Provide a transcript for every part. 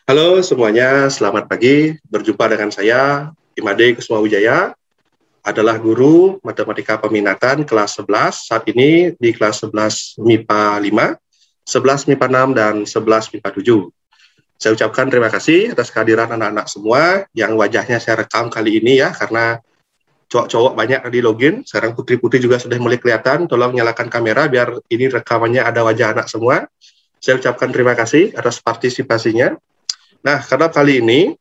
Halo semuanya, selamat pagi. Berjumpa dengan saya, Imade Kusmawijaya, adalah guru Matematika Peminatan kelas 11. Saat ini di kelas 11 MIPA 5, 11 MIPA 6, dan 11 MIPA 7. Saya ucapkan terima kasih atas kehadiran anak-anak semua yang wajahnya saya rekam kali ini ya, karena cowok-cowok banyak di login. Sekarang putri-putri juga sudah mulai kelihatan. Tolong nyalakan kamera biar ini rekamannya ada wajah anak semua. Saya ucapkan terima kasih atas partisipasinya. Nah, karena kali ini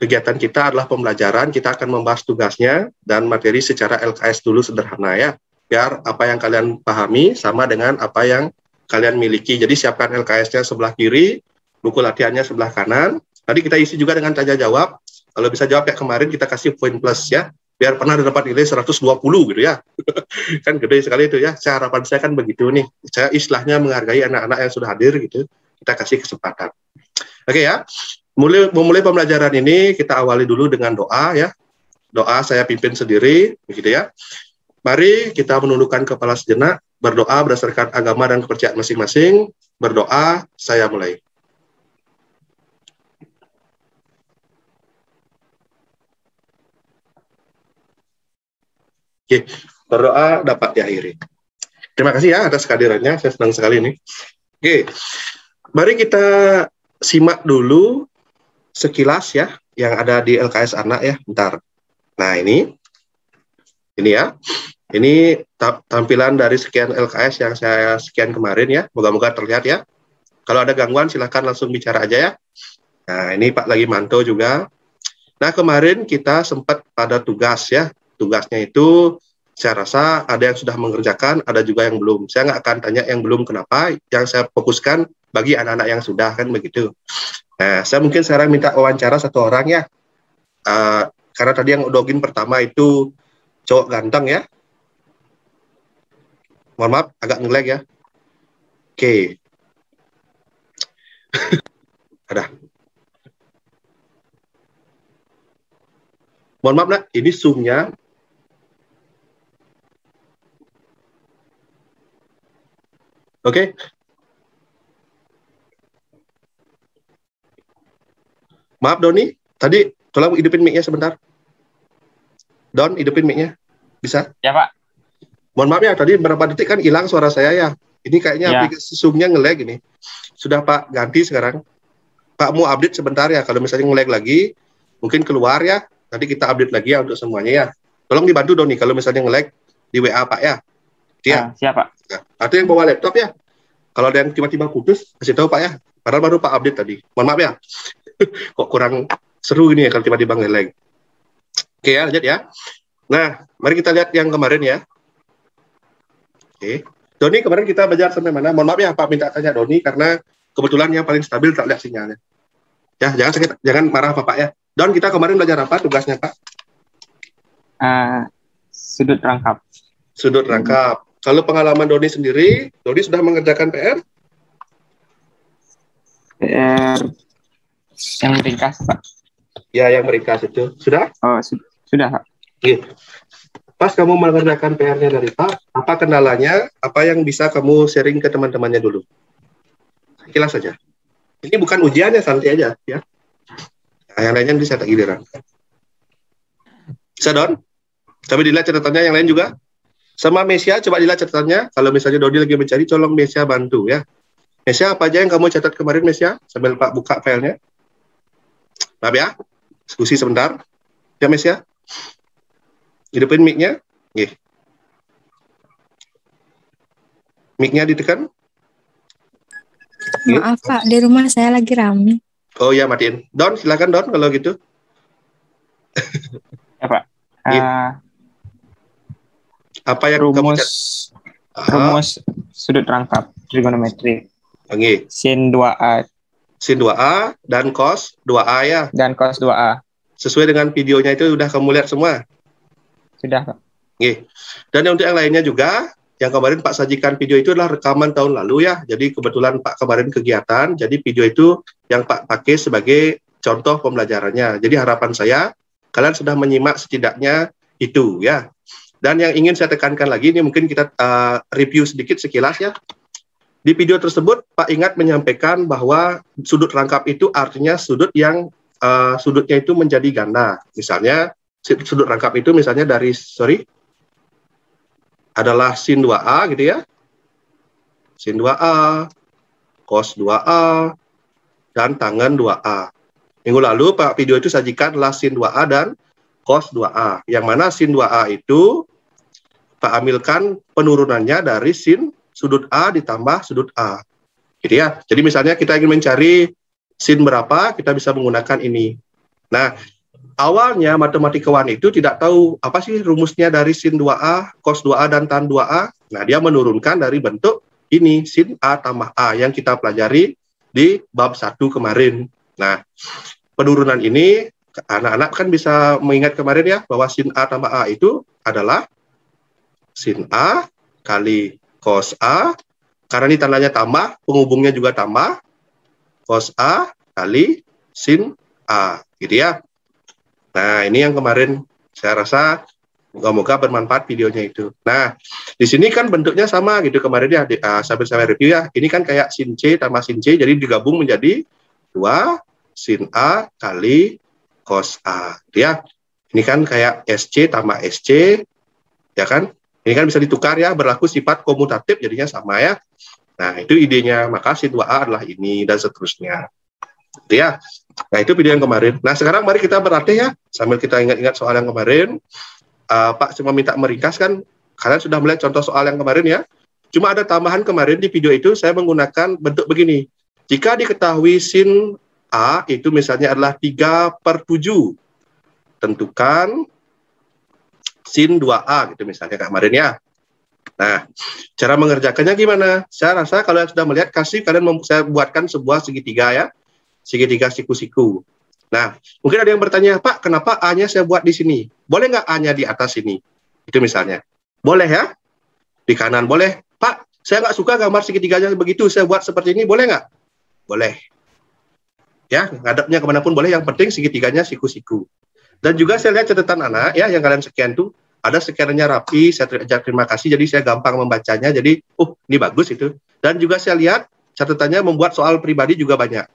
kegiatan kita adalah pembelajaran, kita akan membahas tugasnya dan materi secara LKS dulu sederhana ya, biar apa yang kalian pahami sama dengan apa yang kalian miliki. Jadi siapkan LKS-nya sebelah kiri, buku latihannya sebelah kanan. Tadi kita isi juga dengan tanya jawab. Kalau bisa jawab kayak kemarin, kita kasih poin plus ya, biar pernah dapat nilai 120 gitu ya. Kan gede sekali itu ya. Harapan saya kan begitu nih. Saya istilahnya menghargai anak-anak yang sudah hadir gitu. Kita kasih kesempatan. Oke ya, memulai pembelajaran ini kita awali dulu dengan doa ya. Doa saya pimpin sendiri, begitu ya. Mari kita menundukkan kepala sejenak, berdoa berdasarkan agama dan kepercayaan masing-masing. Berdoa, saya mulai. Oke, berdoa dapat diakhiri. Terima kasih ya atas kehadirannya, saya senang sekali ini. Oke, mari kita simak dulu sekilas ya yang ada di LKS anak ya, bentar. Nah ini ya, ini tampilan dari sekian LKS yang saya sekian kemarin ya, moga-moga terlihat ya. Kalau ada gangguan silahkan langsung bicara aja ya. Nah ini Pak lagi mantau juga. Nah kemarin kita sempat pada tugas ya, tugasnya itu saya rasa ada yang sudah mengerjakan, ada juga yang belum. Saya nggak akan tanya yang belum kenapa, yang saya fokuskan bagi anak-anak yang sudah, kan begitu. Nah, saya mungkin sekarang minta wawancara satu orang ya, karena tadi yang login pertama itu cowok ganteng ya. Mohon maaf, agak nge-lag ya. Oke. Ada. Mohon maaf, nak, ini Zoom-nya. Oke. Maaf Doni, tadi tolong hidupin mic-nya sebentar. Don, hidupin mic-nya. Bisa? Ya Pak. Mohon maaf ya, tadi beberapa detik kan hilang suara saya ya. Ini kayaknya aplikasi Zoom-nya nge-lag ini. Sudah Pak ganti sekarang. Pak mau update sebentar ya, kalau misalnya nge-lag lagi, mungkin keluar ya. Nanti kita update lagi ya untuk semuanya ya. Tolong dibantu Doni, kalau misalnya nge-lag di WA Pak ya. Iya. Siap Pak. Nah, atau yang bawa laptop ya. Kalau ada yang tiba-tiba putus, kasih tahu Pak ya. Padahal baru Pak update tadi. Mohon maaf ya. Kok kurang seru ini ya kalau tiba-tiba nge-lag. Oke ya, lanjut ya. Nah, mari kita lihat yang kemarin ya. Oke. Doni, kemarin kita belajar sampai mana? Mohon maaf ya, Pak minta tanya Doni, karena kebetulan yang paling stabil tak lihat sinyalnya. Ya, jangan sakit, jangan marah Pak ya. Don, kita kemarin belajar apa tugasnya Pak? Sudut rangkap. Sudut rangkap. Kalau pengalaman Doni sendiri, Doni sudah mengerjakan PR? PR yang ringkas Pak. Ya, yang meringkas itu. Sudah? Oh, sudah Pak. Oke. Pas kamu mengerjakan PR-nya dari Pak, apa kendalanya? Apa yang bisa kamu sharing ke teman-temannya dulu? Kilas saja. Ini bukan ujiannya, santai aja ya. Nah, yang lainnya bisa tak giliran. Bisa Don? Coba dilihat catatannya yang lain juga. Sama Mesia, coba dilihat catatannya. Kalau misalnya Dodi lagi mencari, tolong Mesia bantu ya. Mesia, apa aja yang kamu catat kemarin Mesia? Sambil Pak buka filenya. Maaf ya, diskusi sebentar. Ya Mesia? Hidupin mic-nya. Mic-nya ditekan. Maaf Pak, di rumah saya lagi rame. Oh ya, matiin. Don, silakan Don kalau gitu. Ya Pak. Apa yang rumus sudut rangkap trigonometri. Oke. Sin 2A. Sin 2A dan cos 2A ya. Dan cos 2A. Sesuai dengan videonya itu sudah kamu lihat semua? Sudah Pak. Oke. Dan untuk yang lainnya juga, yang kemarin Pak sajikan video itu adalah rekaman tahun lalu ya. Jadi kebetulan Pak kemarin kegiatan, jadi video itu yang Pak pakai sebagai contoh pembelajarannya. Jadi harapan saya, kalian sudah menyimak setidaknya itu ya. Dan yang ingin saya tekankan lagi, ini mungkin kita review sedikit sekilas ya. Di video tersebut, Pak Ingat menyampaikan bahwa sudut rangkap itu artinya sudut yang sudutnya itu menjadi ganda. Misalnya, sudut rangkap itu misalnya adalah sin 2A gitu ya. Sin 2A, cos 2A, dan tangen 2A. Minggu lalu, Pak video itu sajikan adalah sin 2A dan cos 2A. Yang mana sin 2A itu, Pak ambilkan penurunannya dari sin sudut A ditambah sudut A. Gitu ya. Jadi misalnya kita ingin mencari sin berapa, kita bisa menggunakan ini. Nah, awalnya matematikawan itu tidak tahu apa sih rumusnya dari sin 2A, cos 2A, dan tan 2A. Nah, dia menurunkan dari bentuk ini, sin A tambah A, yang kita pelajari di bab 1 kemarin. Nah, penurunan ini, anak-anak kan bisa mengingat kemarin ya, bahwa sin A tambah A itu adalah sin A kali cos A, karena ini tandanya tambah, penghubungnya juga tambah, cos A kali sin A, gitu ya. Nah, ini yang kemarin saya rasa moga-moga bermanfaat videonya itu. Nah, di sini kan bentuknya sama gitu kemarin ya, sambil saya review ya. Ini kan kayak sin C tambah sin C, jadi digabung menjadi 2 sin A kali cos A, gitu ya. Ini kan kayak SC tambah SC, ya kan? Ini kan bisa ditukar ya, berlaku sifat komutatif, jadinya sama ya. Nah, itu idenya, maka sin 2A adalah ini, dan seterusnya. Gitu ya. Nah, itu video yang kemarin. Nah, sekarang mari kita berlatih ya, sambil kita ingat-ingat soal yang kemarin. Pak cuma minta meringkas kan, kalian sudah melihat contoh soal yang kemarin ya. Cuma ada tambahan kemarin di video itu, saya menggunakan bentuk begini. Jika diketahui sin A itu misalnya adalah 3/7, tentukan sin 2A gitu misalnya kayak kemarin ya. Nah, cara mengerjakannya gimana? Saya rasa kalau sudah melihat, saya buatkan sebuah segitiga ya, segitiga siku-siku. Nah, mungkin ada yang bertanya, Pak, kenapa A-nya saya buat di sini? Boleh nggak A-nya di atas sini? Itu misalnya. Boleh ya? Di kanan boleh. Pak, saya nggak suka gambar segitiganya begitu, saya buat seperti ini, boleh nggak? Boleh. Ya, ngadepnya kemanapun boleh, yang penting segitiganya siku-siku. Dan juga saya lihat catatan anak ya, yang kalian sekian tuh, ada scannernya rapi, saya terima kasih, jadi saya gampang membacanya, jadi, ini bagus itu. Dan juga saya lihat catatannya membuat soal pribadi juga banyak.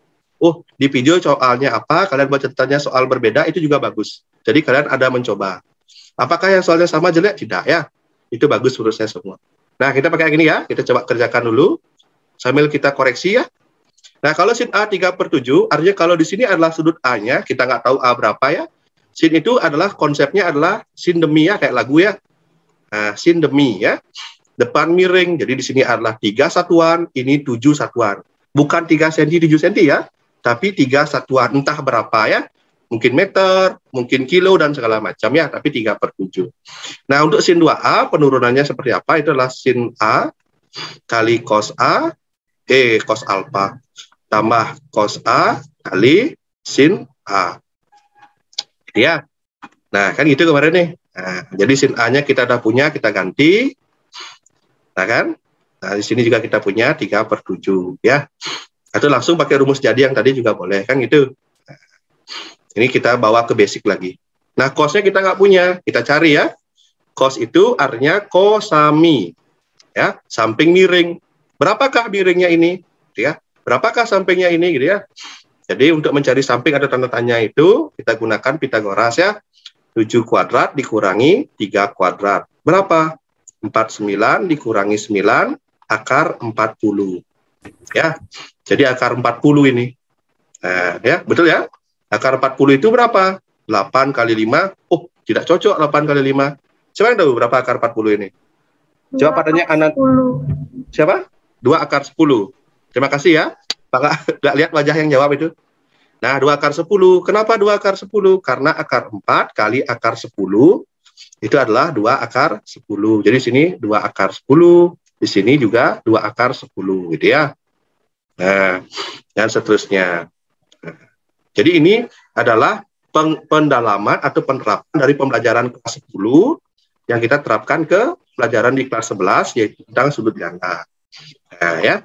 Di video soalnya apa, kalian buat catatannya soal berbeda, itu juga bagus. Jadi kalian ada mencoba. Apakah yang soalnya sama jelek? Tidak ya. Itu bagus menurut saya semua. Nah, kita pakai gini ya, kita coba kerjakan dulu, sambil kita koreksi ya. Nah, kalau sin A 3/7, artinya kalau di sini adalah sudut A-nya, kita nggak tahu A berapa ya. Sin itu adalah, konsepnya adalah sin demi ya, kayak lagu ya. Nah, sin demi ya. Depan miring, jadi di sini adalah 3 satuan, ini 7 satuan. Bukan 3 cm, 7 cm ya, tapi 3 satuan, entah berapa ya. Mungkin meter, mungkin kilo, dan segala macam ya, tapi 3/7. Nah, untuk sin 2A, penurunannya seperti apa? Itu adalah sin A kali cos A, cos alpha, tambah cos A kali sin A. Ya, nah kan gitu kemarin nih. Nah, jadi sin A-nya kita udah punya, kita ganti. Nah kan, nah di sini juga kita punya 3/7 ya. Atau langsung pakai rumus jadi yang tadi juga boleh kan gitu. Nah, ini kita bawa ke basic lagi. Nah, cos-nya kita nggak punya, kita cari ya. Cos itu artinya kosami, ya, samping miring. Berapakah miringnya ini? Gitu ya. Berapakah sampingnya ini gitu ya. Jadi untuk mencari samping ada tanda tanya itu, kita gunakan Pitagoras ya. 7 kuadrat dikurangi 3 kuadrat. Berapa? 49 dikurangi 9, akar 40. Ya, jadi akar 40 ini. Nah, ya, betul ya? Akar 40 itu berapa? 8 kali 5. Tidak cocok 8 kali 5. Siapa yang tahu berapa akar 40 ini? Coba tanya anak. Siapa? 2 akar 10. Terima kasih ya. Pak, nggak lihat wajah yang jawab itu. Nah, 2 akar 10. Kenapa 2 akar 10? Karena akar 4 kali akar 10 itu adalah 2 akar 10. Jadi sini 2 akar 10, di sini juga 2 akar 10 gitu ya. Nah, dan seterusnya. Nah, jadi ini adalah pendalaman atau penerapan dari pembelajaran kelas 10 yang kita terapkan ke pelajaran di kelas 11 yaitu tentang sudut ganda. Nah, ya.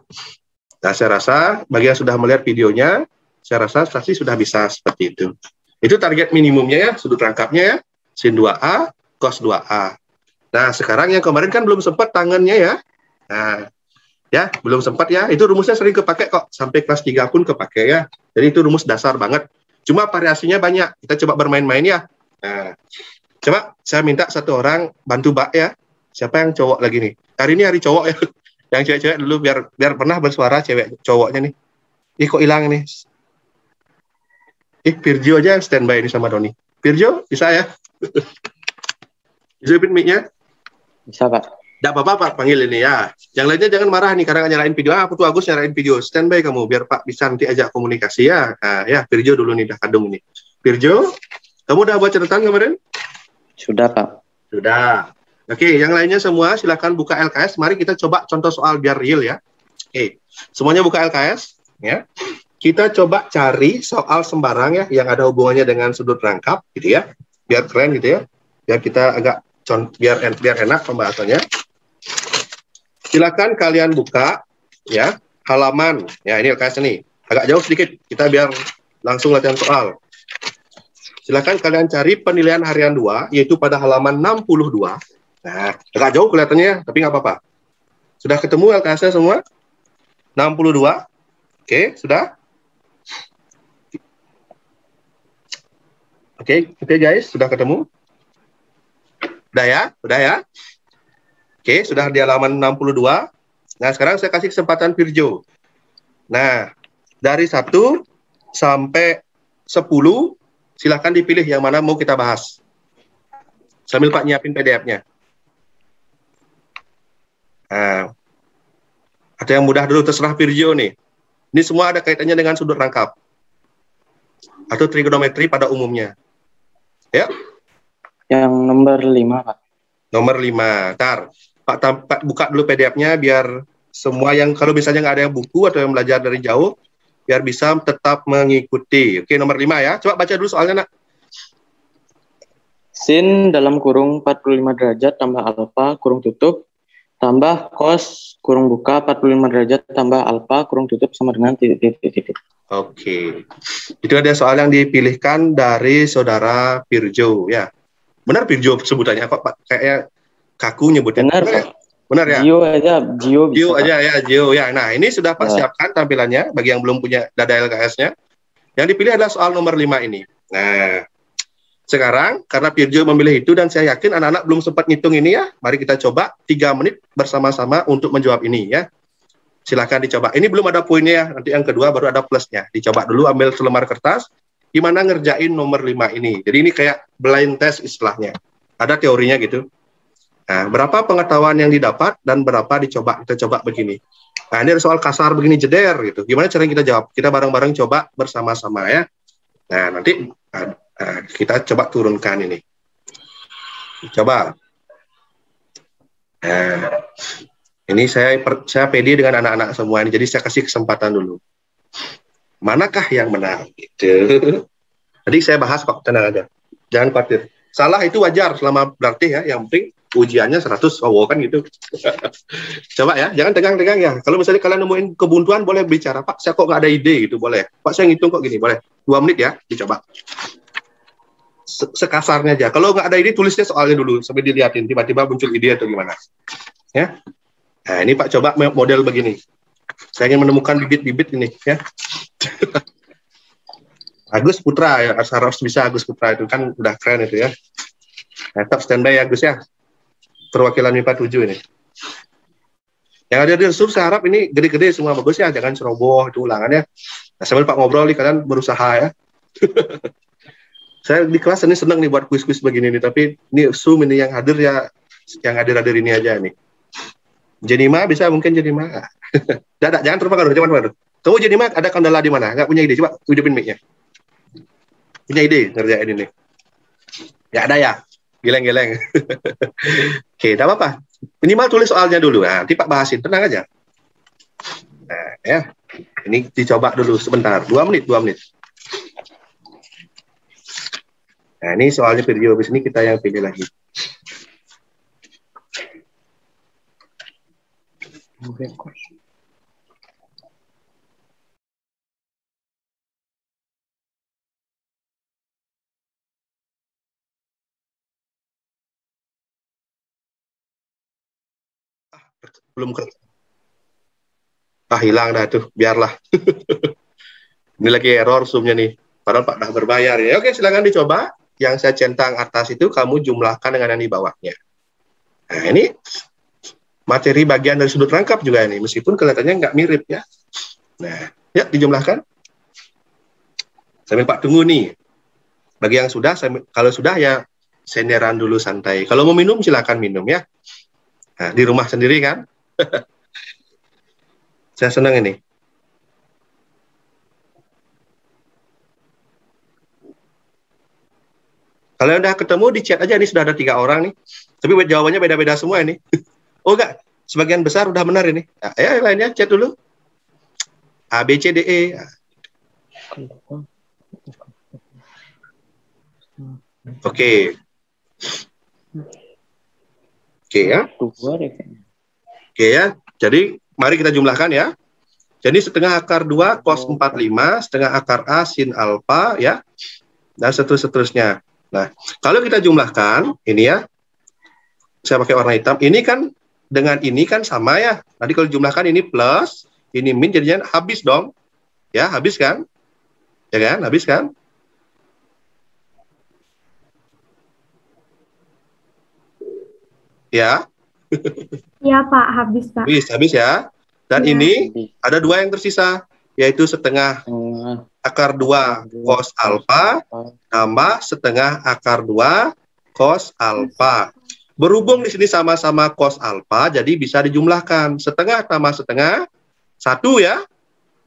Nah, saya rasa bagi yang sudah melihat videonya, saya rasa pasti sudah bisa seperti itu. Itu target minimumnya ya, sudut rangkapnya ya, sin 2A, cos 2A. Nah, sekarang yang kemarin kan belum sempat tangannya ya. Nah, Ya, belum sempat ya. Itu rumusnya sering kepake kok. Sampai kelas 3 pun kepake ya. Jadi itu rumus dasar banget. Cuma variasinya banyak. Kita coba bermain-main ya. Nah, coba saya minta satu orang bantu Mbak ya. Siapa yang cowok lagi nih? Hari ini hari cowok ya. Yang cewek-cewek dulu biar pernah bersuara cewek cowoknya nih. Ih kok hilang nih? Virgio aja yang standby ini sama Doni. Virgio, bisa ya? Bisa open mic-nya? Bisa, Pak. Tidak apa-apa Pak, panggil ini ya. Yang lainnya jangan marah nih karena nyalain video. Aku tuh Agus nyalain video. Standby kamu biar Pak bisa nanti ajak komunikasi ya. Nah, ya Virgio dulu nih dah kadung ini. Virgio, kamu udah buat catatan kemarin? Sudah, Pak. Sudah. Oke, yang lainnya semua silakan buka LKS. Mari kita coba contoh soal biar real ya. Oke, semuanya buka LKS ya. Kita coba cari soal sembarang ya yang ada hubungannya dengan sudut rangkap gitu ya. Biar keren gitu ya. Biar kita agak biar enak pembahasannya. Silakan kalian buka ya halaman. Ya ini LKS nih. Agak jauh sedikit. Kita biar langsung latihan soal. Silakan kalian cari penilaian harian 2 yaitu pada halaman 62. Nah, agak jauh kelihatannya tapi nggak apa-apa. Sudah ketemu LKS-nya semua? 62. Oke, sudah? Oke guys, sudah ketemu? Udah ya? Udah ya? Oke, sudah di halaman 62. Nah, sekarang saya kasih kesempatan Virgio. Nah, dari 1 sampai 10, silakan dipilih yang mana mau kita bahas. Sambil Pak nyiapin PDF-nya. Nah, ada yang mudah dulu, terserah Virgio nih. Ini semua ada kaitannya dengan sudut rangkap. Atau trigonometri pada umumnya. Ya? Yang nomor 5, Pak. Nomor 5. Ntar, Pak buka dulu PDF-nya biar semua yang kalau misalnya nggak ada yang buku atau yang belajar dari jauh, biar bisa tetap mengikuti. Oke, nomor 5 ya. Coba baca dulu soalnya, Nak. Sin dalam kurung 45 derajat tambah alfa kurung tutup tambah cos kurung buka 45 derajat tambah alfa kurung tutup sama dengan titik. Oke. Itu ada soal yang dipilihkan dari saudara Virgio ya. Benar Virgio sebutannya kok Pak? Kayaknya kaku nyebutnya. Benar, Pak. Benar ya? Gio bisa. Gio aja ya, Gio ya. Nah, ini sudah Pak Ya. siapkan tampilannya bagi yang belum punya dada LKS-nya. Yang dipilih adalah soal nomor 5 ini. Nah, sekarang karena Virgio memilih itu dan saya yakin anak-anak belum sempat ngitung ini ya. Mari kita coba 3 menit bersama-sama untuk menjawab ini ya. Silakan dicoba. Ini belum ada poinnya ya. Nanti yang kedua baru ada plusnya. Dicoba dulu ambil selembar kertas. Gimana ngerjain nomor 5 ini. Jadi ini kayak blind test istilahnya. Ada teorinya gitu. Nah, berapa pengetahuan yang didapat dan berapa dicoba. Kita coba begini. Nah, ini ada soal kasar begini jeder gitu. Gimana caranya kita jawab? Kita bareng-bareng coba bersama-sama ya. Nah, nanti kita coba turunkan ini. Coba. Nah, ini saya pede dengan anak-anak semua ini. Jadi saya kasih kesempatan dulu. Manakah yang benar? Gitu. Tadi saya bahas kok, tenang aja. Jangan khawatir. Salah itu wajar selama berarti ya. Yang penting ujiannya 100 kan gitu. Coba ya, jangan tegang-tegang ya. Kalau misalnya kalian nemuin kebuntuan boleh bicara, Pak, saya kok nggak ada ide gitu, boleh. Pak, saya ngitung kok gini, boleh. 2 menit ya, dicoba. Sekasarnya aja. Kalau nggak ada ide, tulisnya soalnya dulu sampai dilihatin. Tiba-tiba muncul ide atau gimana. Ya. Nah, ini Pak coba model begini. Saya ingin menemukan bibit-bibit ini ya. Agus Putra ya, harus bisa Agus Putra itu kan udah keren itu ya. Tetap standby ya Agus ya. Perwakilan MIPA 7 ini. Yang ada di resur saya harap ini gede-gede semua bagus ya, jangan ceroboh itu ulangannya. Nah, sambil Pak ngobrol nih kalian berusaha ya. Saya di kelas ini seneng nih buat kuis-kuis begini nih, tapi ini Zoom ini yang hadir ya, yang hadir-hadir ini aja nih. Jenima bisa mungkin Jenima. Jangan terpengaruh, jangan terpengaruh. Kamu Jenima ada kendala di mana? Nggak punya ide? Coba hidupin mic-nya. Punya ide ngerjain ini? Nggak ada ya? Geleng-geleng. Oke, tidak apa-apa. Minimal tulis soalnya dulu. Nah, nanti Pak bahasin, tenang aja. Nah, ya. Ini dicoba dulu sebentar. 2 menit, 2 menit. Nah, ini soalnya video habis ini kita yang pilih lagi. Belum ke hilang dah tuh, biarlah. Ini lagi error Zoom-nya nih. Padahal Pak dah berbayar ya. Oke, silakan dicoba. Yang saya centang atas itu kamu jumlahkan dengan yang di bawahnya. Nah, ini materi bagian dari sudut rangkap juga ini, meskipun kelihatannya nggak mirip ya. Nah, ya dijumlahkan. Sambil Pak tunggu nih. Bagi yang sudah, kalau sudah ya senderan dulu santai. Kalau mau minum silakan minum ya. Nah, di rumah sendiri kan. Saya senang ini. Kalau udah ketemu di chat aja, ini sudah ada 3 orang nih. Tapi jawabannya beda-beda semua ini. Oh enggak, sebagian besar udah benar ini. Nah, ya lainnya chat dulu. A, B, C, D, E. Oke. Oke ya. Oke ya. Jadi mari kita jumlahkan ya. Jadi setengah akar 2 cos 45, setengah akar A sin alfa ya. Dan seterusnya. Nah, kalau kita jumlahkan, ini ya, saya pakai warna hitam, ini kan dengan ini kan sama ya. Nanti kalau jumlahkan ini plus, ini min, jadinya habis dong. Ya, habis kan? Ya kan? Habis kan? Ya. Iya Pak, habis Pak. Habis ya. Dan Ya. ini ada 2 yang tersisa, yaitu setengah akar 2 cos alfa tambah setengah akar 2 cos alfa. Berhubung di sini sama-sama cos alfa, jadi bisa dijumlahkan. Setengah tambah setengah, 1 ya.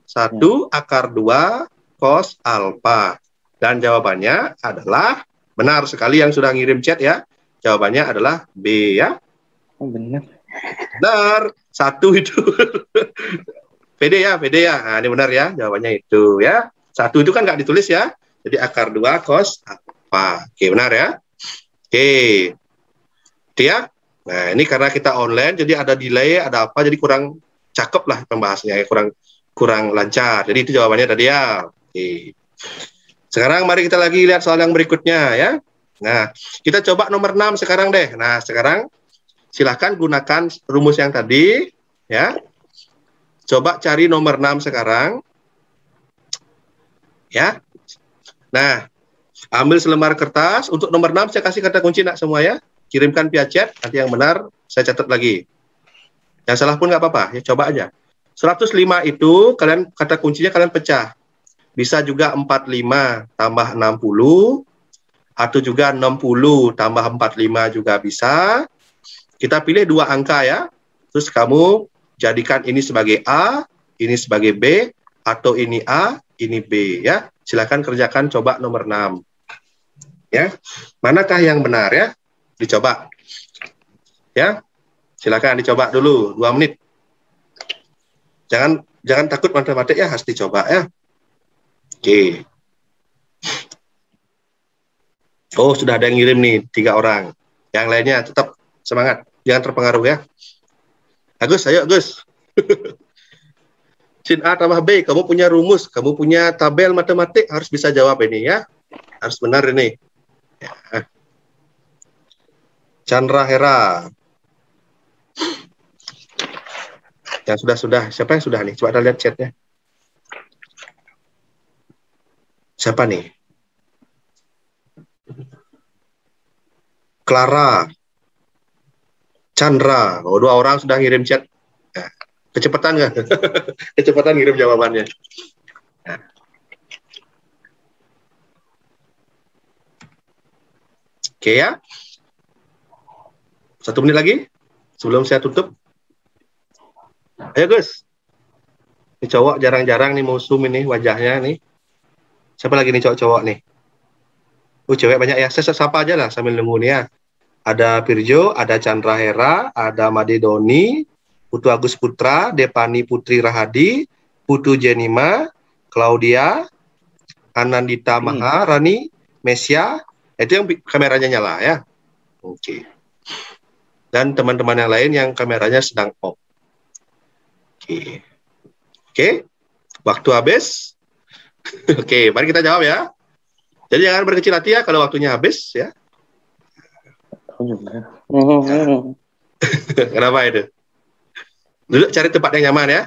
1 akar 2 cos alfa. Dan jawabannya adalah, benar sekali yang sudah ngirim chat ya. Jawabannya adalah B ya. Oh, benar. Benar, 1 itu. PD ya. Nah, ini benar ya, jawabannya itu ya. 1 itu kan nggak ditulis ya. Jadi akar 2 cos alfa. Oke, benar ya. Oke. Oke ya. Nah, ini karena kita online, jadi ada delay, ada apa, jadi kurang cakep lah pembahasannya, kurang lancar. Jadi itu jawabannya tadi ya. Oke. Sekarang mari kita lagi lihat soal yang berikutnya ya. Nah, kita coba nomor 6 sekarang deh. Nah, sekarang silahkan gunakan rumus yang tadi ya. Coba cari nomor 6 sekarang. Ya. Nah, ambil selembar kertas. Untuk nomor 6 saya kasih kata kunci nak semua ya. Kirimkan via chat, nanti yang benar saya catat lagi. Yang salah pun nggak apa-apa, ya coba aja. 105 itu kalian kata kuncinya kalian pecah. Bisa juga 45 tambah 60 atau juga 60 tambah 45 juga bisa. Kita pilih 2 angka ya. Terus kamu jadikan ini sebagai A, ini sebagai B, atau ini A, ini B ya. Silakan kerjakan coba nomor 6. Ya. Manakah yang benar ya? Dicoba. Ya. Silakan dicoba dulu 2 menit. Jangan takut matematik ya, harus dicoba ya. Oke. Oh, sudah ada yang ngirim nih 3 orang. Yang lainnya tetap semangat, jangan terpengaruh ya. Agus, ayo Agus. Sin A tambah B, kamu punya rumus, kamu punya tabel matematik, harus bisa jawab ini ya. Harus benar ini. Ya. Chandra Hera. Yang sudah, siapa yang sudah nih? Coba kita lihat chatnya. Siapa nih? Clara. Chandra. Oh, 2 orang sudah ngirim chat. Nah, kecepatan nggak? Kecepatan ngirim jawabannya. Nah. Oke ya. 1 menit lagi sebelum saya tutup. Ayo Gus. Ini cowok jarang-jarang nih mau zoom ini wajahnya nih. Siapa lagi nih cowok-cowok nih? Cewek banyak ya. Saya sapa aja lah sambil nunggu nih ya. Ada Pirjo, ada Chandra Hera, ada Made Doni, Putu Agus Putra, Depani Putri Rahadi, Putu Jenima, Claudia, Anandita Maharani, Mesia. Itu yang kameranya nyala ya. Oke. Dan teman-teman yang lain yang kameranya sedang off. Oke. Oke. Waktu habis. Oke, mari kita jawab ya. Jadi jangan berkecil hati ya kalau waktunya habis ya. Kenapa itu? Duduk cari tempat yang nyaman ya.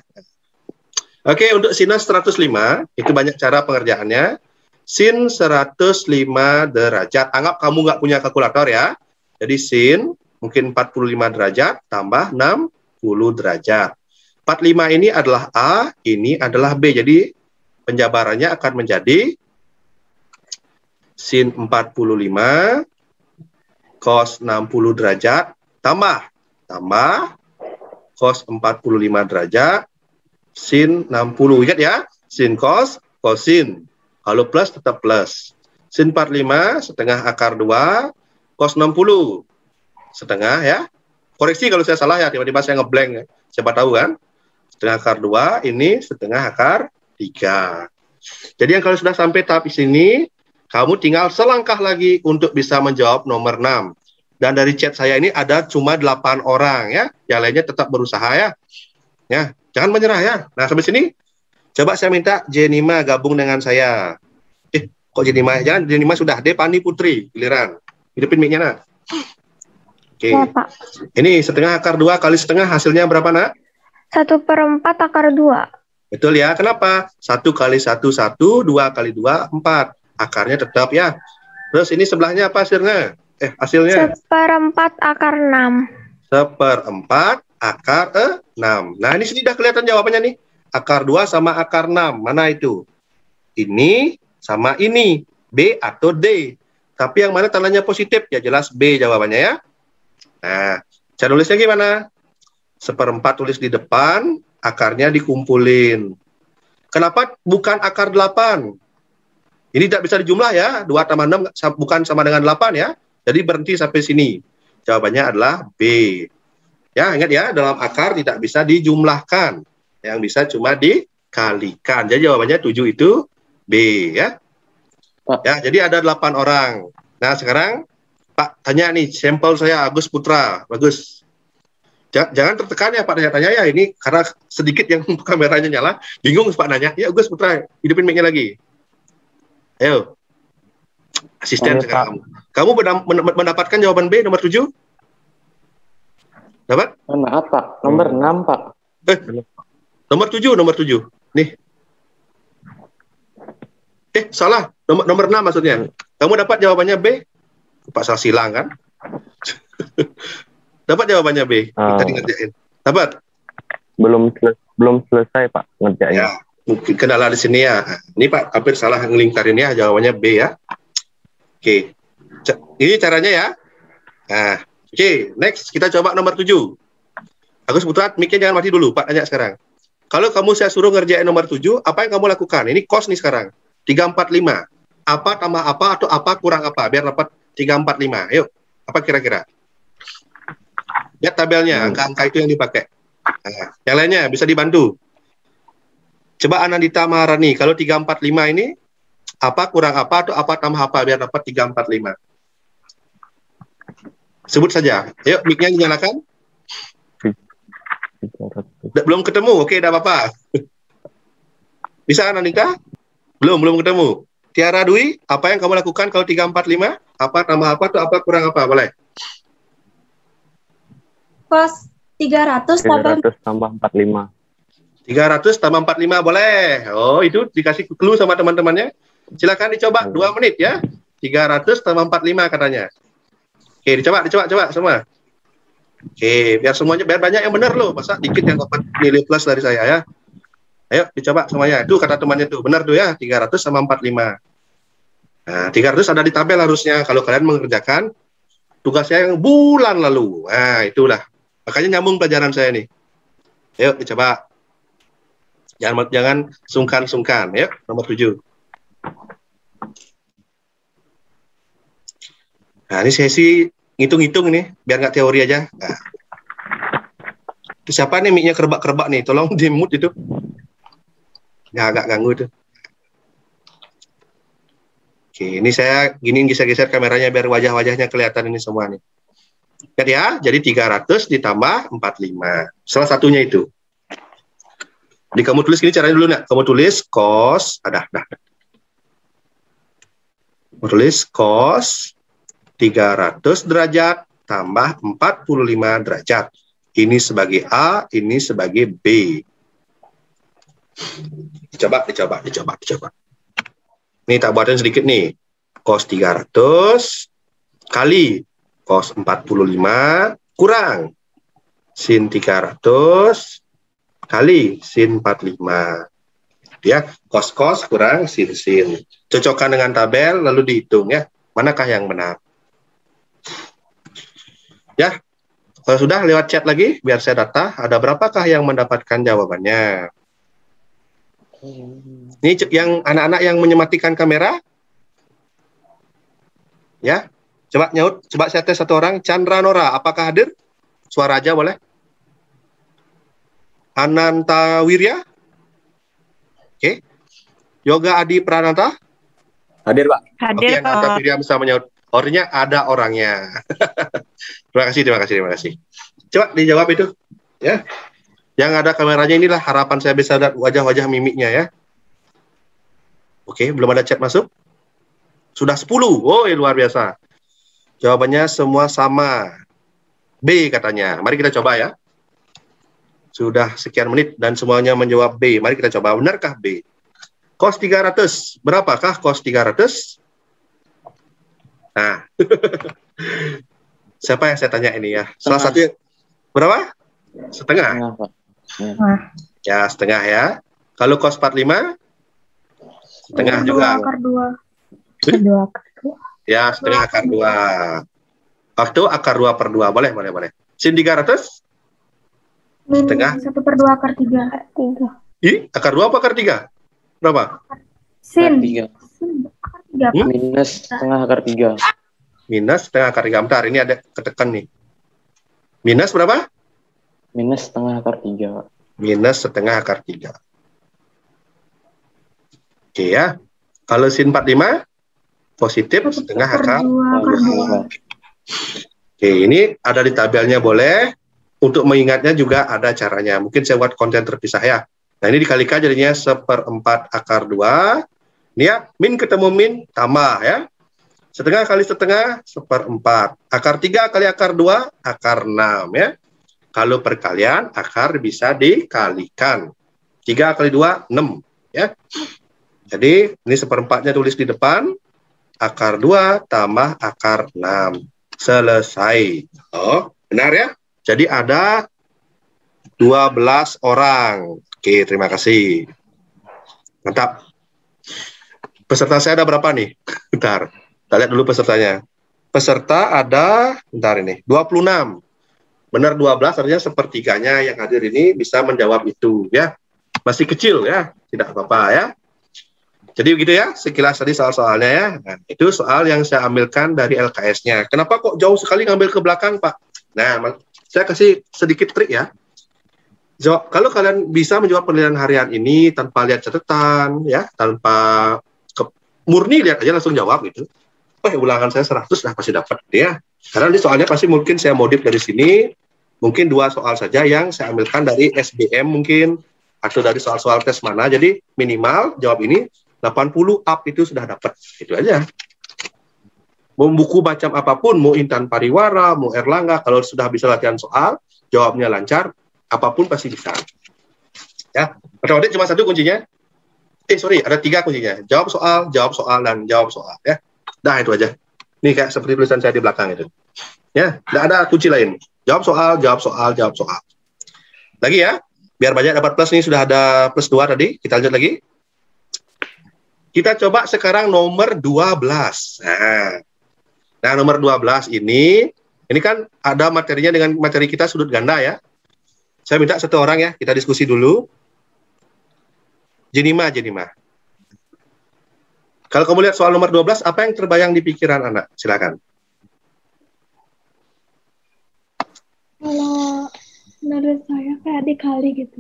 Oke, untuk sinus 105, itu banyak cara pengerjaannya. Sin 105 derajat. Anggap kamu nggak punya kalkulator ya. Jadi sin mungkin 45 derajat tambah 60 derajat. 45 ini adalah A, ini adalah B. Jadi penjabarannya akan menjadi sin 45 cos 60 derajat tambah cos 45 derajat sin 60. Ingat ya, sin cos, kosin. Kalau plus tetap plus. Sin 45 setengah akar 2 cos 60 setengah ya. Koreksi kalau saya salah ya, tiba-tiba saya ngeblank ya. Siapa tahu kan? Setengah akar 2 ini setengah akar 3. Jadi yang kalau sudah sampai tahap sini, kamu tinggal selangkah lagi untuk bisa menjawab nomor 6. Dan dari chat saya ini ada cuma 8 orang ya. Yang lainnya tetap berusaha ya. Ya, jangan menyerah ya. Nah, sampai sini coba saya minta Jenima gabung dengan saya. Kok Jenima? Jangan, Jenima sudah. Depani Putri, giliran. Hidupin mic-nya, nak. Oke. Ya, Pak. Ini setengah akar 2 kali setengah hasilnya berapa, nak? 1/4 akar 2. Betul ya. Kenapa? 1 kali 1, 1. 2 kali 2, 4. Akarnya tetap ya. Terus ini sebelahnya apa hasilnya? Hasilnya? 1/4 akar 6. 1/4 akar 6. Nah, ini sudah kelihatan jawabannya nih. Akar 2 sama akar 6. Mana itu? Ini sama ini. B atau D. Tapi yang mana tandanya positif? Ya jelas B jawabannya ya. Nah, cara nulisnya gimana? 1/4 tulis di depan, akarnya dikumpulin. Kenapa bukan akar 8? Ini tidak bisa dijumlah ya. 2 tambah 6 bukan sama dengan 8 ya. Jadi berhenti sampai sini. Jawabannya adalah B. Ya, ingat ya, dalam akar tidak bisa dijumlahkan. Yang bisa cuma dikalikan. Jadi jawabannya 7 itu B ya. Pak. Ya, jadi ada 8 orang. Nah, sekarang Pak tanya nih, sampel saya Agus Putra. Bagus. Jangan tertekan ya Pak tanya-tanya ya. Ini karena sedikit yang kameranya nyala. Bingung Pak nanya. Ya Agus Putra, hidupin mic-nya lagi. Ayo. Asisten sekarang kamu. Kamu mendapatkan jawaban B nomor 7? Dapat? Maaf, Pak. Nomor 6, Pak. Nomor 7. Nih. Salah. Nomor 6 maksudnya. Kamu dapat jawabannya B? Pak salah silang kan? Dapat jawabannya B. Tadi ngerjain. Dapat? Belum selesai, Pak, ngerjain. Ya, mungkin kendala di sini ya. Ini Pak, hampir salah ngelingkarin ya. Jawabannya B ya. Oke. Ini caranya ya. Nah, oke, next kita coba nomor 7. Agus Putra, mic-nya jangan mati dulu, Pak tanya sekarang. Kalau kamu saya suruh ngerjain nomor 7, apa yang kamu lakukan? Ini cos nih sekarang. 345. Apa tambah apa atau apa kurang apa? Biar dapat 345. Yuk, apa kira-kira? Lihat tabelnya, angka-angka itu yang dipakai. Nah, yang lainnya bisa dibantu. Coba Anandita Maharani, kalau 345 ini, apa kurang apa atau apa tambah apa? Biar dapat 345. Sebut saja. Yuk, mic-nya dinyalakan. Belum ketemu, oke, tidak apa-apa. Bisa Anandita? Belum ketemu. Tiara Dwi, apa yang kamu lakukan kalau 345? Apa tambah apa atau apa kurang apa? Boleh. Cos 300 tambah 45. 300 tambah 45 boleh. Oh, itu dikasih clue sama teman-temannya. Silakan dicoba 2 menit ya. 300 tambah 45 katanya. Oke, dicoba semua. Oke, biar banyak yang benar loh. Masa dikit yang dapat nilai plus dari saya ya. Ayo dicoba semuanya. Itu kata temannya tuh. Benar tuh ya, 300 sama 45. Nah, 300 ada di tabel harusnya kalau kalian mengerjakan tugasnya yang bulan lalu. Nah, itulah. Makanya nyambung pelajaran saya nih. Ayo dicoba. Jangan sungkan-sungkan ya. Nomor 7. Nah, ini sesi ngitung-ngitung nih, biar nggak teori aja. Nah. Itu siapa nih mic-nya kerebak-kerebak nih? Tolong di-mute itu. Ya, agak ganggu itu. Oke, ini saya gini geser-geser kameranya biar wajah-wajahnya kelihatan ini semua nih. Lihat ya, jadi 300 ditambah 45. Salah satunya itu. Jadi kamu tulis gini caranya dulu, nak. Kamu tulis cos, kamu tulis cos 300 derajat tambah 45 derajat. Ini sebagai A, ini sebagai B. Dicoba. Nih tak buatin sedikit nih. Cos 300 kali cos 45 kurang sin 300 kali sin 45. Ya, cos kurang sin. Cocokkan dengan tabel lalu dihitung ya. Manakah yang benar? Ya. Kalau sudah lewat chat lagi biar saya data ada berapakah yang mendapatkan jawabannya. Ini yang anak-anak yang menyematikan kamera. Ya. Coba nyaut, coba saya tes satu orang. Chandra Nora, apakah hadir? Suara aja boleh. Ananta Wirya. Oke. Yoga Adi Pranata. Hadir, Pak. Hadir, Oke, Ananta Wirya bisa menyaut. Orangnya ada orangnya. Terima kasih. Coba dijawab itu. Ya. Yang ada kameranya inilah harapan saya bisa lihat wajah-wajah mimiknya ya. Oke, belum ada chat masuk. Sudah 10. Oh, luar biasa. Jawabannya semua sama. B katanya. Mari kita coba ya. Sudah sekian menit dan semuanya menjawab B. Mari kita coba. Benarkah B? Cos 300. Berapakah cos 300? Nah. Siapa yang saya tanya ini ya? Salah satu yang berapa? Setengah. Setengah, Pak. Ya. Ya, setengah ya. Kalau cos 45? Setengah juga. Akar 2. Ya, setengah akar 2. Waktu akar 2/2. Boleh. Sin 300? Setengah. 1/2 akar 3. Ih, akar 2 apa akar 3? Berapa? Sin. Tiga. Akar 3. Minus setengah akar 3. Minus setengah akar 3. Bentar, ini ada ketekan nih. Minus berapa? Minus setengah akar 3. Minus setengah akar 3. Oke ya. Kalau sin 45, positif setengah akar. 2. Oke, ini ada di tabelnya boleh. Untuk mengingatnya juga ada caranya. Mungkin saya buat konten terpisah ya. Nah, ini dikalikan jadinya 1/4 akar 2. Ini ya, min ketemu min, tambah ya. Setengah kali setengah, 1/4. Akar 3 kali akar 2, akar 6 ya. Kalau perkalian, akar bisa dikalikan. 3 kali 2, 6 ya. Jadi, ini 1/4-nya tulis di depan. Akar 2 tambah akar 6. Selesai. Oh, benar ya? Jadi ada 12 orang. Oke, terima kasih. Mantap. Peserta saya ada berapa nih? Bentar. Kita lihat dulu pesertanya. Peserta ada, bentar ini, 26. Benar 12, artinya sepertiganya yang hadir ini bisa menjawab itu. Ya, masih kecil ya, tidak apa-apa ya. Jadi begitu ya, sekilas tadi soal-soalnya ya. Nah, itu soal yang saya ambilkan dari LKS-nya. Kenapa kok jauh sekali ngambil ke belakang, Pak? Nah, saya kasih sedikit trik ya. Kalau kalian bisa menjawab penilaian harian ini tanpa lihat catatan, ya, tanpa murni lihat aja langsung jawab gitu. Ulangan saya 100 lah pasti dapat ya. Karena di soalnya pasti mungkin saya modif dari sini, mungkin 2 soal saja yang saya ambilkan dari SBM mungkin, atau dari soal-soal tes mana. Jadi minimal jawab ini 80 up itu sudah dapat. Itu aja. Mau buku macam apapun, mau Intan Pariwara, mau Erlangga, kalau sudah bisa latihan soal, jawabnya lancar, apapun pasti bisa. Ya, matematik cuma 1 kuncinya. Ada 3 kuncinya. Jawab soal, dan jawab soal. Ya, dah itu aja. Ini kayak seperti tulisan saya di belakang itu. Ya, tidak ada kunci lain. Jawab soal, jawab soal, jawab soal. Lagi ya, biar banyak dapat plus nih, sudah ada plus 2 tadi. Kita lanjut lagi. Kita coba sekarang nomor 12. Nah, nomor 12 ini kan ada materinya dengan materi kita sudut ganda ya. Saya minta 1 orang ya, kita diskusi dulu. Jenima. Kalau kamu lihat soal nomor 12, apa yang terbayang di pikiran anak? Silakan. Kalau menurut saya kayak dikali gitu.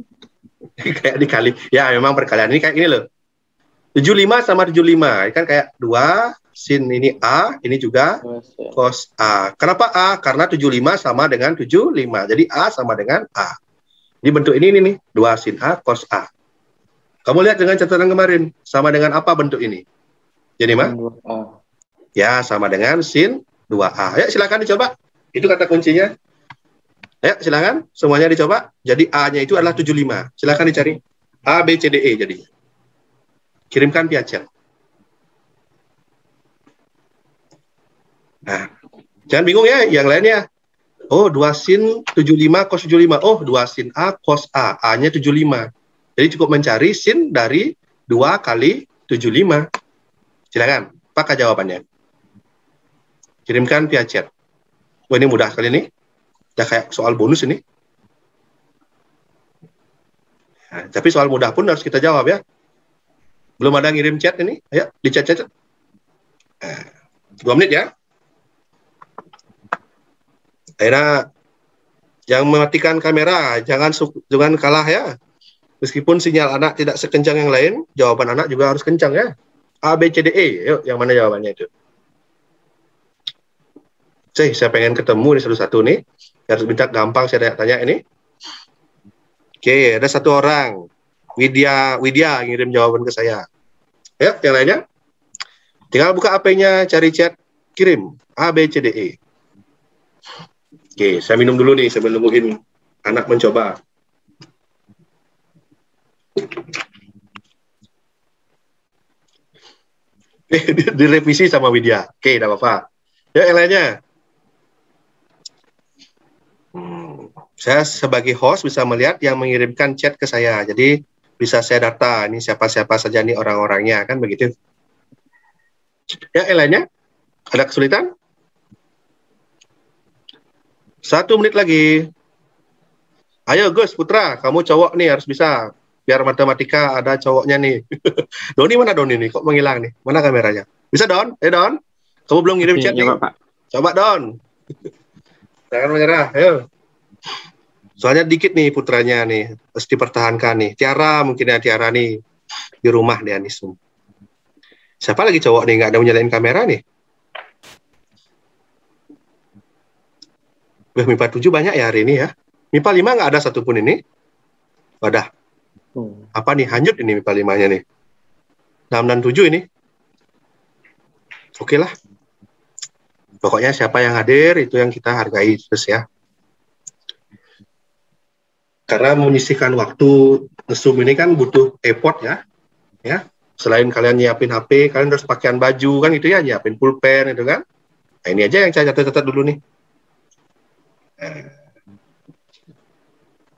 Kayak dikali. Ya, memang perkalian ini kayak gini loh. 75 sama 75. Ini kan kayak 2, sin ini A, ini juga cos A. Kenapa A? Karena 75 sama dengan 75. Jadi A sama dengan A. Ini bentuk ini nih, 2 sin A, cos A. Kamu lihat dengan catatan kemarin, sama dengan apa bentuk ini? Jadi, Ma? Ya, sama dengan sin 2A. Ya, silakan dicoba. Itu kata kuncinya. Ya, silakan. Semuanya dicoba. Jadi A-nya itu adalah 75. Silakan dicari. A, B, C, D, E jadi. Kirimkan via chat. Nah, jangan bingung ya yang lainnya. Oh, 2 sin 75 cos 75. Oh, 2 sin A cos A. A-nya 75. Jadi cukup mencari sin dari 2 kali 75. Silakan, apakah jawabannya? Kirimkan via chat. Wah, ini mudah sekali nih. Udah kayak soal bonus ini. Nah, tapi soal mudah pun harus kita jawab ya. Belum ada ngirim chat ini. Ayo, di chat-chat. 2 menit ya. Akhirnya yang mematikan kamera jangan kalah ya. Meskipun sinyal anak tidak sekencang yang lain, jawaban anak juga harus kencang ya. A, B, C, D, E. Yuk, yang mana jawabannya itu? Saya pengen ketemu nih satu-satu nih. Harus minta gampang saya tanya ini. Oke, ada satu orang. Widya ngirim jawaban ke saya. Yuk, yang lainnya. Tinggal buka HP-nya, cari chat, kirim. A, B, C, D, E. Oke, saya minum dulu nih sebelum nungguin anak mencoba. Direvisi sama Widya. Oke, tidak apa-apa. Ya, yang lainnya. Saya sebagai host bisa melihat yang mengirimkan chat ke saya. Jadi bisa saya data ini siapa-siapa saja nih orang-orangnya, kan begitu. Ya, yang lainnya. Ada kesulitan? 1 menit lagi. Ayo Gus Putra, kamu cowok nih harus bisa. Biar matematika ada cowoknya nih. Doni mana Doni nih? Kok menghilang nih? Mana kameranya? Bisa Don? Don? Kamu belum ngirim chat nih? Pak. Coba Don. Jangan menyerah. Ayo. Soalnya dikit nih putranya nih. Harus dipertahankan nih. Tiara mungkin ya Tiara nih. Di rumah dia nih. Siapa lagi cowok nih? Nggak ada menyalain kamera nih? MIPA 7 banyak ya hari ini ya. MIPA 5 nggak ada satupun ini. Wadah. Apa nih? Hanyut ini MIPA 5-nya nih. 6 dan 7 ini. Oke lah. Pokoknya siapa yang hadir, itu yang kita hargai terus ya. Karena menyisihkan waktu nge-zoom ini kan butuh effort ya. Ya. Selain kalian nyiapin HP, kalian harus pakaian baju kan gitu ya, nyiapin pulpen itu kan. Nah, ini aja yang saya catat-catat dulu nih.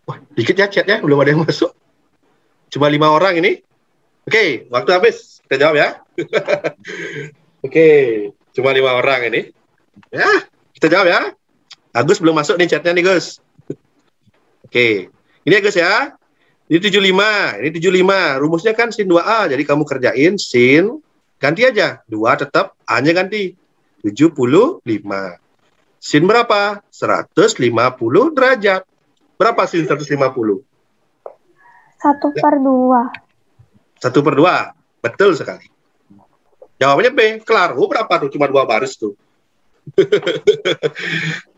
Wah, dikit ya chatnya, belum ada yang masuk. Cuma 5 orang ini. Oke, waktu habis. Kita jawab ya. Oke, cuma 5 orang ini. Ya, kita jawab ya. Agus belum masuk nih chatnya nih Gus. Oke, ini ya Gus ya. Ini 75, ini 75. Rumusnya kan sin 2A, jadi kamu kerjain sin, ganti aja. 2 tetap, A-nya ganti. 75. Sin berapa? 150 derajat. Berapa sin 150? 1/2. 1/2. Betul sekali. Jawabannya B. Kelar. Oh, berapa tuh? Cuma 2 baris tuh.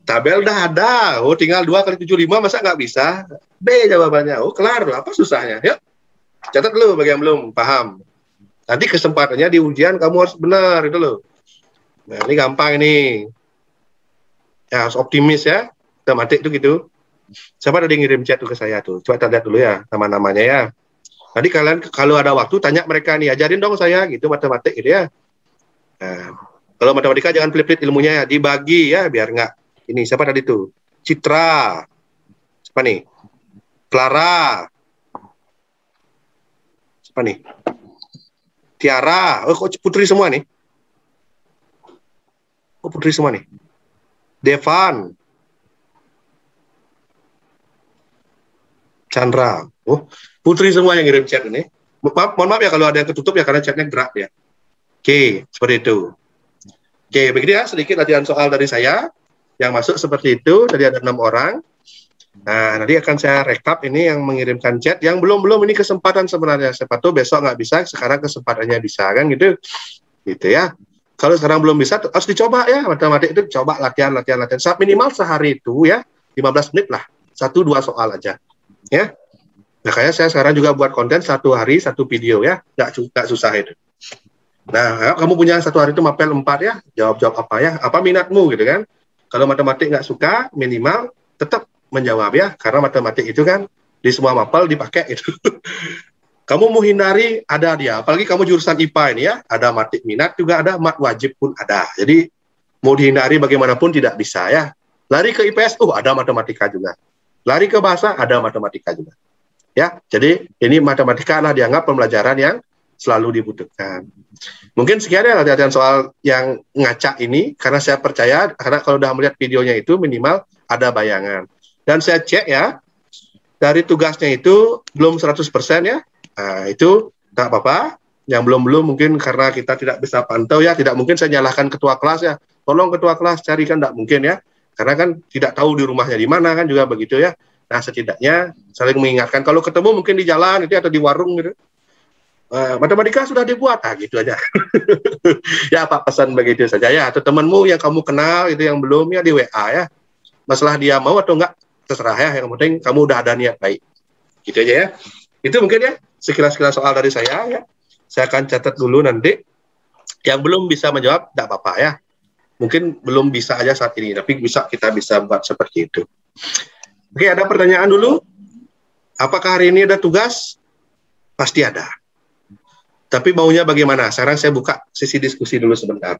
Tabel udah ada. Oh, tinggal 2 kali 75, masa nggak bisa? B jawabannya. Oh, kelar. Apa susahnya? Yuk. Catat dulu bagi yang belum paham. Nanti kesempatannya di ujian kamu harus benar. Itu loh. Nah, ini gampang ini. Ya, harus optimis ya. Matematik itu gitu. Siapa tadi ngirim chat tuh ke saya tuh? Coba kita lihat dulu ya nama-namanya ya. Tadi kalian kalau ada waktu tanya mereka nih, ajarin dong saya gitu matematik gitu ya. Nah, kalau matematika jangan pelit-pelit ilmunya ya, dibagi ya biar nggak ini. Siapa tadi tuh? Citra. Siapa nih? Clara. Siapa nih? Tiara. Oh, kok putri semua nih? Oh, putri semua nih. Devan, Chandra, oh putri semua yang ngirim chat ini. Mohon maaf ya kalau ada yang ketutup ya karena chatnya gerak ya. Oke, seperti itu. Oke, begitu ya sedikit latihan soal dari saya yang masuk seperti itu. Tadi ada 6 orang. Nah, nanti akan saya rekap ini yang mengirimkan chat. Yang belum ini kesempatan sebenarnya. Siapa tahu besok nggak bisa, sekarang kesempatannya bisa kan gitu. Gitu ya. Kalau sekarang belum bisa, harus dicoba ya. Matematik itu coba latihan. Minimal sehari itu ya, 15 menit lah. 1-2 soal aja. Ya. Makanya saya sekarang juga buat konten 1 hari 1 video ya. Nggak susah itu. Nah, kamu punya 1 hari itu mapel 4 ya. Jawab-jawab apa ya. Apa minatmu gitu kan. Kalau matematik nggak suka, minimal tetap menjawab ya. Karena matematik itu kan di semua mapel dipakai itu. Kamu mau hindari, ada dia. Apalagi kamu jurusan IPA ini ya, ada matik minat juga ada, mat wajib pun ada. Jadi mau dihindari bagaimanapun tidak bisa ya. Lari ke IPS, ada matematika juga. Lari ke bahasa, ada matematika juga. Ya, jadi ini matematika adalah dianggap pembelajaran yang selalu dibutuhkan. Mungkin sekian ya latihan soal yang ngacak ini, karena saya percaya, karena kalau udah melihat videonya itu minimal ada bayangan. Dan saya cek ya, dari tugasnya itu belum 100% ya. Nah, itu tak apa-apa. Yang belum mungkin karena kita tidak bisa pantau ya, tidak mungkin saya nyalahkan ketua kelas ya. Tolong ketua kelas carikan, tidak mungkin ya. Karena kan tidak tahu di rumahnya di mana kan juga begitu ya. Nah, setidaknya saling mengingatkan. Kalau ketemu mungkin di jalan itu atau di warung gitu. Matematika sudah dibuat, gitu aja. Ya Pak, pesan begitu saja ya. Atau temanmu yang kamu kenal itu yang belum ya di WA ya. Masalah dia mau atau enggak terserah ya. Yang penting kamu udah ada niat baik. Gitu aja ya. Itu mungkin ya sekilas-kilas soal dari saya ya. Saya akan catat dulu nanti. Yang belum bisa menjawab tidak apa-apa ya. Mungkin belum bisa aja saat ini, tapi kita bisa buat seperti itu. Oke, ada pertanyaan dulu. Apakah hari ini ada tugas? Pasti ada. Tapi maunya bagaimana? Sekarang saya buka sesi diskusi dulu sebentar.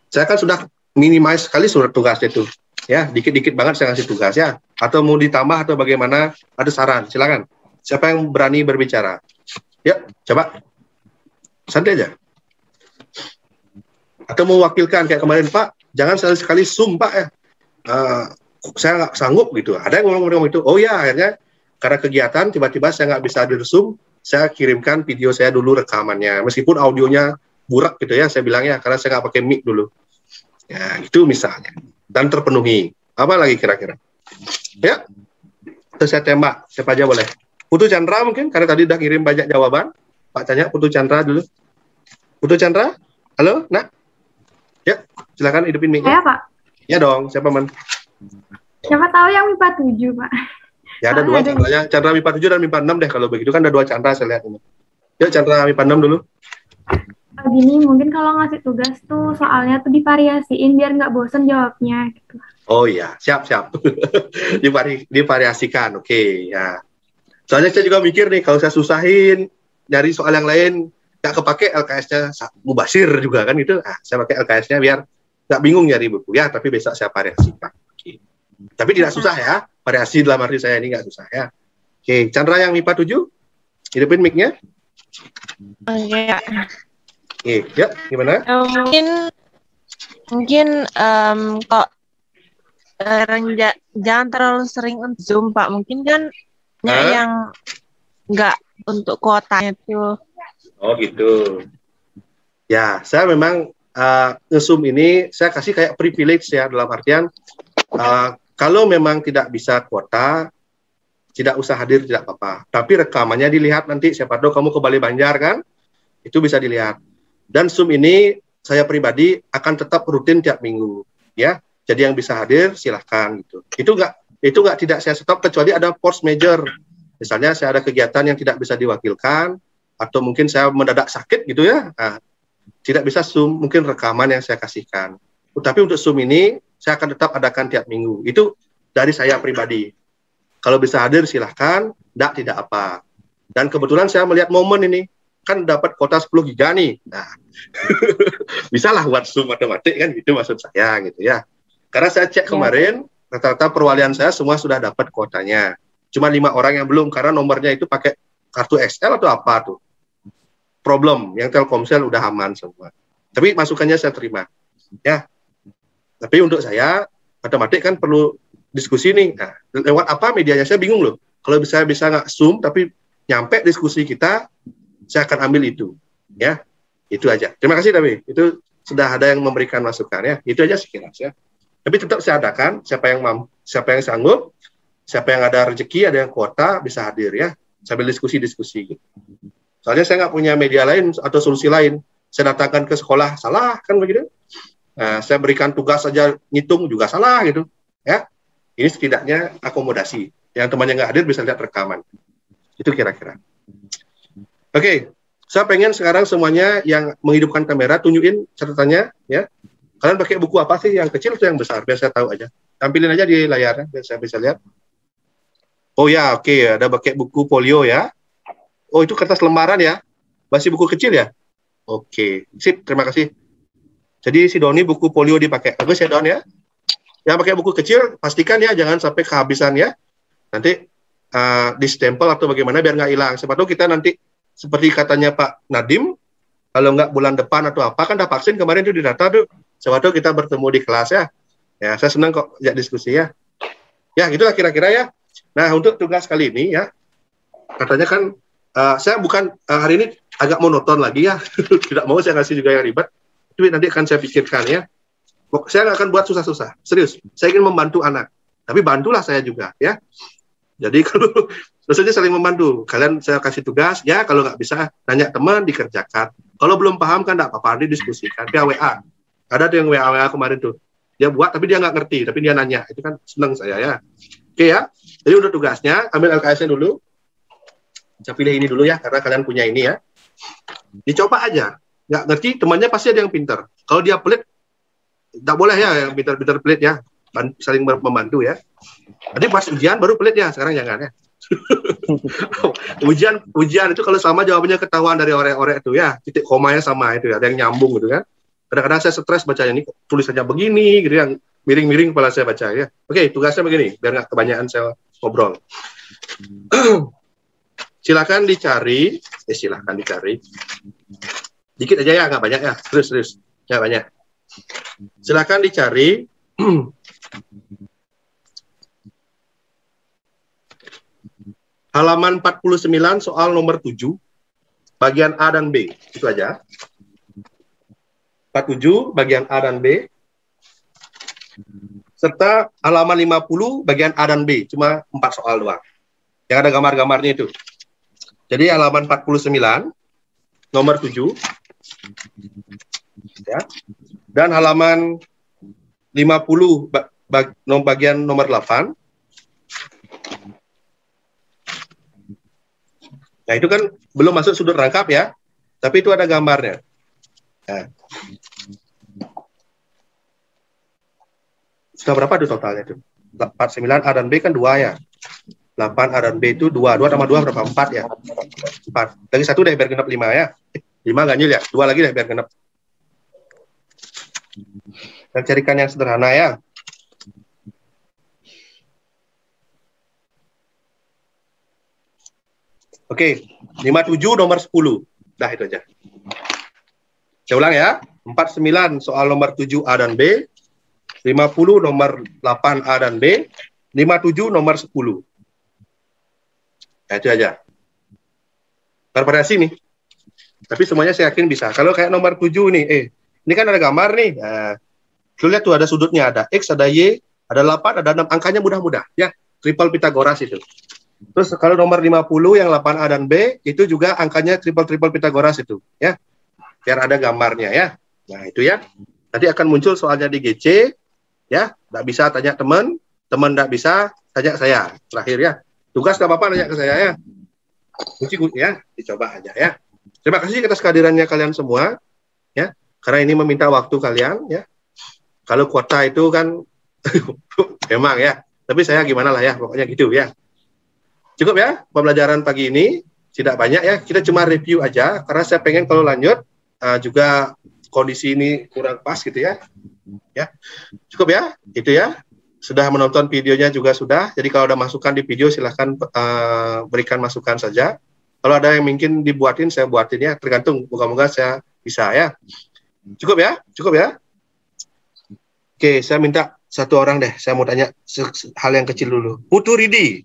Saya kan sudah minimize sekali surat tugasnya itu. Ya, dikit-dikit banget saya kasih tugas ya. Atau mau ditambah atau bagaimana? Ada saran, silakan. Siapa yang berani berbicara? Ya, coba. Santai aja. Atau mewakilkan kayak kemarin, Pak, jangan sekali-sekali Zoom, Pak ya. Saya nggak sanggup gitu. Ada yang ngomong itu. Oh ya, akhirnya karena kegiatan tiba-tiba saya nggak bisa hadir Zoom, saya kirimkan video saya dulu rekamannya. Meskipun audionya burak gitu ya, saya bilang ya, karena saya nggak pakai mic dulu. Ya, itu misalnya. Dan terpenuhi. Apa lagi kira-kira? Ya, terus saya tembak. Siapa aja boleh. Putu Chandra mungkin, karena tadi udah kirim banyak jawaban. Pak tanya Putu Chandra dulu. Putu Chandra? Halo, nak? Ya, silakan hidupin mic-nya. Saya, Pak. Ya dong, siapa man? Siapa tahu yang MIPA 7, Pak. Ya ada dua Chandranya, Chandra MIPA 7 dan MIPA 6 deh, kalau begitu kan ada dua Chandra saya lihat ini. Ya, Chandra MIPA 6 dulu. Gini, mungkin kalau ngasih tugas tuh soalnya tuh divariasiin biar nggak bosen jawabnya gitu. Oh iya, siap. Divariasikan, oke ya. Soalnya saya juga mikir nih, kalau saya susahin nyari soal yang lain, nggak kepake LKS-nya mubasir juga kan gitu. Saya pakai LKS-nya biar nggak bingung nyari buku ya, tapi besok saya variasikan. Oke. Tapi tidak susah ya, variasi dalam arti saya ini nggak susah ya. Oke, Chandra yang MIPA 7, hidupin mic-nya. Oke. Oke, ya gimana? Mungkin kok jangan terlalu sering untuk Zoom, Pak. Mungkin kan yang nggak untuk kuotanya tuh. Oh gitu. Ya, saya memang nge-Zoom ini saya kasih kayak privilege ya, dalam artian kalau memang tidak bisa kuota, tidak usah hadir, tidak apa-apa. Tapi rekamannya dilihat nanti, siapa tahu kamu ke Bali Banjar kan, itu bisa dilihat. Dan Zoom ini saya pribadi akan tetap rutin tiap minggu, ya. Jadi yang bisa hadir silahkan gitu. Itu nggak tidak saya stop kecuali ada force major. Misalnya saya ada kegiatan yang tidak bisa diwakilkan, atau mungkin saya mendadak sakit gitu ya. Tidak bisa Zoom, mungkin rekaman yang saya kasihkan. Tapi untuk Zoom ini saya akan tetap adakan tiap minggu. Itu dari saya pribadi. Kalau bisa hadir silahkan, tidak apa. Dan kebetulan saya melihat momen ini, kan dapat kuota 10 giga nih. Nah, bisa lah buat Zoom matematik kan, gitu maksud saya gitu ya. Karena saya cek kemarin, rata-rata perwalian saya semua sudah dapat kuotanya. Cuma 5 orang yang belum, karena nomornya itu pakai kartu XL atau apa tuh. Problem, yang Telkomsel udah aman semua. Tapi masukannya saya terima. Ya. Tapi untuk saya, matematik kan perlu diskusi nih. Nah, lewat apa medianya? Saya bingung loh. Kalau bisa nggak Zoom, tapi nyampe diskusi kita, saya akan ambil itu. Ya, itu aja. Terima kasih, tapi itu sudah ada yang memberikan masukan ya. Itu aja sekilas ya. Tapi tetap saya adakan, siapa yang sanggup, siapa yang ada rezeki, ada yang kuota, bisa hadir ya. Sambil diskusi-diskusi gitu. Soalnya saya nggak punya media lain atau solusi lain. Saya datangkan ke sekolah, salah kan begitu. Nah, saya berikan tugas saja ngitung juga salah gitu. Ya, ini setidaknya akomodasi. Yang temannya nggak hadir bisa lihat rekaman. Itu kira-kira. Oke, saya pengen sekarang semuanya yang menghidupkan kamera tunjukin catatannya ya. Kalian pakai buku apa sih, yang kecil atau yang besar? Biar saya tahu aja. Tampilin aja di layarnya biar saya bisa lihat. Oh ya, oke, ada pakai buku folio ya. Oh, itu kertas lembaran ya? Masih buku kecil ya? Oke, sip, terima kasih. Jadi si Doni buku polio dipakai. Bagus ya Don ya? Yang pakai buku kecil, pastikan ya jangan sampai kehabisan ya. Nanti di stempel atau bagaimana biar nggak hilang. Siapa tahu kita nanti seperti katanya Pak Nadim, kalau nggak bulan depan atau apa, kan udah vaksin kemarin itu di data tuh. Siapa tahu kita bertemu di kelas ya. Ya, saya senang kok ya diskusi ya. Ya, itulah kira-kira ya. Nah, untuk tugas kali ini ya, katanya kan saya bukan hari ini agak monoton lagi ya. Tidak mau saya ngasih juga yang ribet. Itu nanti akan saya pikirkan ya. Saya nggak akan buat susah-susah. Serius, saya ingin membantu anak. Tapi bantulah saya juga ya. Jadi kalau dosennya saling membantu. Kalian saya kasih tugas, ya kalau nggak bisa nanya teman dikerjakan. Kalau belum paham kan nggak apa-apa, didiskusikan via WA. Ada tuh yang WA kemarin tuh. Dia buat tapi dia nggak ngerti, tapi dia nanya. Itu kan seneng saya ya. Oke ya. Jadi udah tugasnya, ambil LKS-nya dulu. Saya pilih ini dulu ya, karena kalian punya ini ya. Dicoba aja. Nggak ngerti, temannya pasti ada yang pinter. Kalau dia pelit, nggak boleh ya yang pinter-pinter pelit ya. Saling membantu ya. Nanti pas ujian baru pelit ya, sekarang jangan ya. ujian itu kalau sama jawabannya ketahuan dari orek-orek itu ya, titik komanya sama itu ya, ada yang nyambung gitu kan. Kadang-kadang saya stres bacanya ini, tulisannya begini gitu yang miring-miring kepala saya baca ya. Oke, tugasnya begini, biar nggak kebanyakan saya ngobrol. Silakan dicari, dikit aja ya, nggak banyak ya, serius, nggak banyak. Silakan dicari halaman 49 soal nomor 7 bagian A dan B. Itu aja. 47 bagian A dan B. Serta halaman 50 bagian A dan B. Cuma 4 soal doang. Yang ada gambar-gambarnya itu. Jadi halaman 49 nomor 7 ya. Dan halaman 50 bagian nomor 8. Nah, itu kan belum masuk sudut rangkap ya. Tapi itu ada gambarnya. Nah. Sudah berapa tuh totalnya itu? 49 A dan B kan 2 ya. 8 A dan B itu 2. 2 tambah 2 berapa? 4 ya. 4. Lagi 1 deh biar genap 5 ya. 5 nggak nyul ya. 2 lagi deh biar genap. Dan carikan yang sederhana ya. Oke, 57 nomor 10. Dah itu aja. Saya ulang ya. 49 soal nomor 7 A dan B. 50 nomor 8 A dan B. 57 nomor 10. Nah, itu aja. Bervariasi nih. Tapi semuanya saya yakin bisa. Kalau kayak nomor 7 nih, ini kan ada gambar nih. Nah, lu lihat tuh ada sudutnya, ada X, ada Y, ada 8, ada 6. Angkanya mudah-mudah ya. Triple Pitagoras itu. Terus kalau nomor 50 yang 8A dan B itu juga angkanya triple Pitagoras itu ya. Biar ada gambarnya ya. Nah, itu ya. Nanti akan muncul soalnya di GC ya. Enggak bisa tanya teman enggak bisa tanya saya. Terakhir ya. Tugas enggak apa-apa nanya ke saya ya. Kunci ya, dicoba aja ya. Terima kasih atas kehadirannya kalian semua ya. Karena ini meminta waktu kalian ya. Kalau kuota itu kan memang ya. Tapi saya gimana lah ya, pokoknya gitu ya. Cukup ya pembelajaran pagi ini, tidak banyak ya, kita cuma review aja karena saya pengen kalau lanjut juga kondisi ini kurang pas gitu ya. Ya. Cukup ya, itu ya. Sudah menonton videonya juga sudah. Jadi kalau ada masukan di video silahkan berikan masukan saja. Kalau ada yang mungkin dibuatin saya buatin ya, tergantung, moga-moga saya bisa ya. Cukup ya? Cukup ya? Oke, saya minta satu orang deh, saya mau tanya hal yang kecil dulu. Putu Ridi.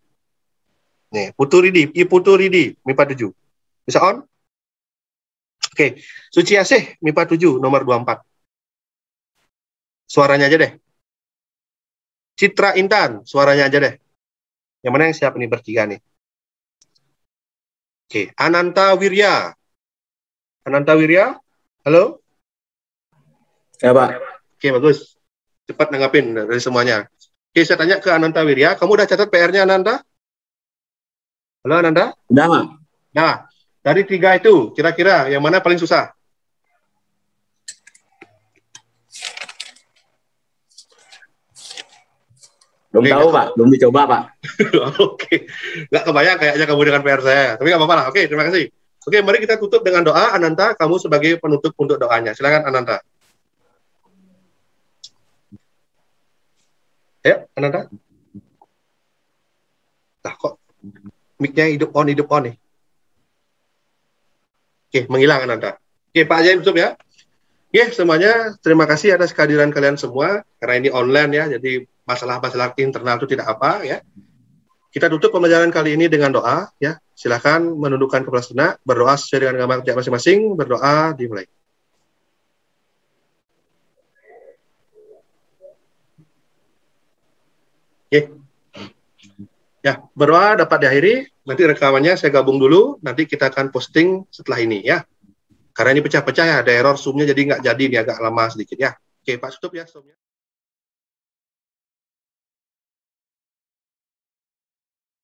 Nih, Putu Ridi, Putu Ridi, MIPA 7. Bisa on? Oke, Suci Asih, MIPA 7, nomor 24. Suaranya aja deh. Citra Intan, suaranya aja deh. Yang mana yang siap nih bertiga nih? Oke, Ananta Wirya. Ananta Wirya, halo? Ya, Pak. Oke, bagus. Cepat nanggapin dari semuanya. Oke, saya tanya ke Ananta Wirya, kamu udah catat PR-nya Ananta? Halo Ananda? Udah, Pak. Nah, dari 3 itu, kira-kira yang mana paling susah? Belum Oke, tahu, Pak. Belum dicoba, Pak. Oke, nggak kebayang kayaknya kamu dengan PR saya. Tapi nggak apa-apa lah. Oke, terima kasih. Oke, mari kita tutup dengan doa. Ananta, kamu sebagai penutup untuk doanya. Silakan, Ananta. Ya, Ananta. Nah, kok mic-nya hidup on nih. Oke, menghilang Ananta. Oke, Pak Ajaib tutup ya. Oke, semuanya terima kasih atas kehadiran kalian semua. Karena ini online ya, jadi masalah-masalah internal itu tidak apa ya. Kita tutup pembelajaran kali ini dengan doa ya. Silakan menundukkan kepala sejenak, berdoa sesuai dengan agama kita masing-masing, berdoa dimulai. Oke. Ya, berdoa dapat diakhiri. Nanti rekamannya saya gabung dulu, nanti kita akan posting setelah ini ya. Karena ini pecah-pecah ya, ada error Zoom-nya jadi nggak jadi, ini agak lama sedikit ya. Oke, Pak tutup ya Zoom-nya.